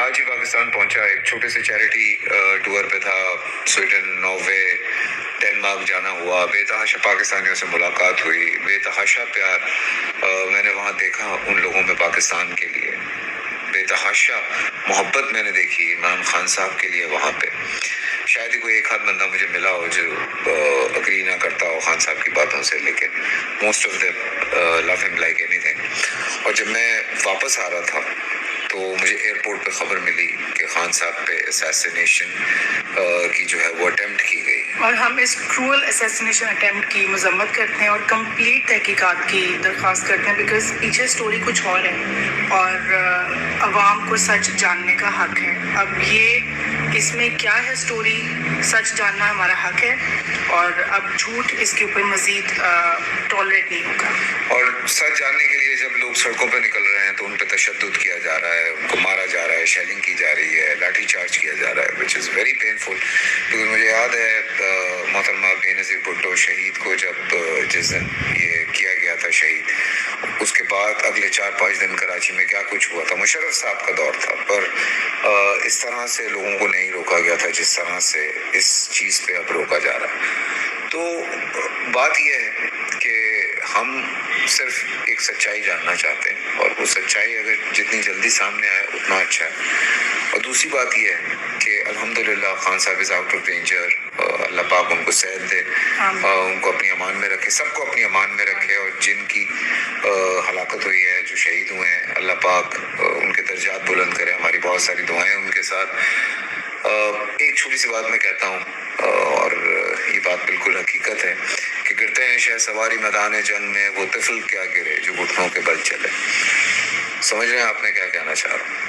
آج ہی پاکستان پہنچا، ایک چھوٹے سے چیریٹی ٹور پہ تھا، سویڈن، ناروے، ڈنمارک جانا ہوا، بے تحاشا پاکستانیوں سے ملاقات ہوئی، بے تحاشا پیار میں نے وہاں دیکھا ان لوگوں میں پاکستان کے لیے، بے تحاشا محبت میں نے دیکھی عمران خان صاحب کے لیے وہاں پہ. شاید ہی کوئی ایک آدھ بندہ مجھے ملا ہو جو اگری نہ کرتا ہو خان صاحب کی باتوں سے، لیکن موسٹ آف دیم لو ہم لائک اینی تھنگ. اور جب میں واپس آ رہا تھا تو مجھے ایئرپورٹ پہ خبر ملی کہ خان صاحب پہ اسیسینیشن کی جو ہے وہ اٹیمپٹ کی گئی، اور ہم اس کرول اسیسینیشن اٹیمپٹ کی مذمت کرتے ہیں اور کمپلیٹ تحقیقات کی درخواست کرتے ہیں، بیکاز پیچھے سٹوری کچھ اور ہے اور عوام کو سچ جاننے کا حق ہے. اب یہ اس میں کیا ہے سٹوری، سچ جاننا ہمارا حق ہے، اور اب جھوٹ اس کے اوپر مزید ٹالریٹ نہیں ہوگا. اور سچ جاننے کے لیے جب لوگ سڑکوں پہ نکل رہے ہیں تو ان پہ تشدد کیا جا رہا ہے، ان کو مارا جا رہا ہے، شیلنگ کی جا رہی ہے، لاٹھی چارج کیا جا رہا ہے، وچ از ویری پینفل. کیونکہ مجھے یاد ہے محترمہ بے نظیر بھٹو شہید کو جب جس دن یہ کیا گیا تھا شہید، اس کے بعد اگلے 4-5 دن کراچی میں کیا کچھ ہوا تھا. مشرف صاحب کا دور تھا، پر اس طرح سے لوگوں کو نہیں روکا گیا تھا جس طرح سے اس چیز پہ اب روکا جا رہا ہے. تو بات یہ ہے کہ ہم صرف ایک سچائی جاننا چاہتے ہیں، اور وہ سچائی اگر جتنی جلدی سامنے آئے اتنا اچھا ہے. اور دوسری بات یہ ہے کہ الحمدللہ خان صاحب از آؤٹ آف ڈینجر. اللہ پاک ان کو صحت دے، ان کو اپنی امان میں رکھے، سب کو اپنی امان میں رکھے، اور جن کی ہلاکت ہوئی ہے، جو شہید ہوئے ہیں، اللہ پاک ان کے درجات بلند کرے. ہماری بہت ساری دعائیں ان کے ساتھ. ایک چھوٹی سی بات میں کہتا ہوں، اور یہ بات بالکل حقیقت ہے کہ گرتے ہیں شہ سواری میدان جنگ میں، وہ طفل کیا گرے جو گھٹنوں کے بل چلے. سمجھ رہے ہیں آپ میں کیا کہنا چاہ رہا ہوں؟